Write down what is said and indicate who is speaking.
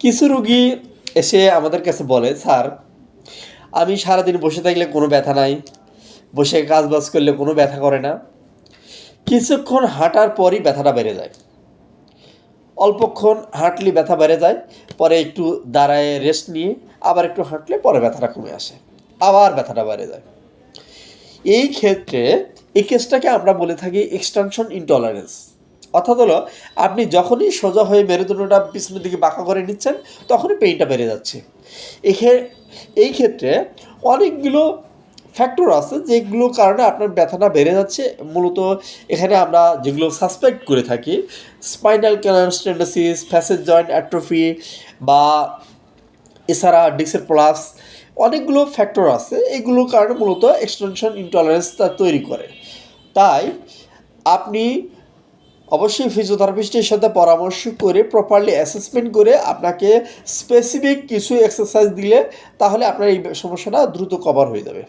Speaker 1: কিছু রুগী এসে আমাদের কাছে বলে, স্যার আমি সারাদিন বসে থাকলে কোনো ব্যথা নাই, বসে কাজ বাজ করলে কোনো ব্যথা করে না, কিছুক্ষণ হাঁটার পরই ব্যথাটা বেড়ে যায়, অল্পক্ষণ হাঁটলে ব্যথা বেড়ে যায়, পরে একটু দাঁড়ায় রেস্ট নিয়ে আবার একটু হাঁটলে পরে ব্যথাটা কমে আসে, আবার ব্যথাটা বেড়ে যায়। এই ক্ষেত্রে এই কেসটাকে আমরা বলে থাকি এক্সটেনশন ইনটলারেন্স। অর্থাৎ হলো আপনি যখনই সোজা হয়ে মেরুদণ্ডটা পিছনের দিকে বাঁকা করে নিচ্ছেন তখনই পেইনটা বেড়ে যাচ্ছে। এই ক্ষেত্রে অনেকগুলো ফ্যাক্টর আছে যেগুলোর কারণে আপনার ব্যথাটা বেড়ে যাচ্ছে। মূলত এখানে আমরা যেগুলো সাসপেক্ট করে থাকি, spinal canal stenosis, facet joint atrophy, বা এছাড়া ডিক্সের প্লাস, অনেকগুলো ফ্যাক্টর আছে। এগুলোর কারণে মূলত এক্সটেনশন ইনটলারেন্সটা তৈরি করে। তাই আপনি অবশ্যই ফিজিওথেরাপিস্টের সাথে পরামর্শ করে প্রপারলি অ্যাসেসমেন্ট করে আপনাকে স্পেসিফিক কিছু এক্সারসাইজ দিলে তাহলে আপনার এই সমস্যাটা দ্রুত কভার হয়ে যাবে।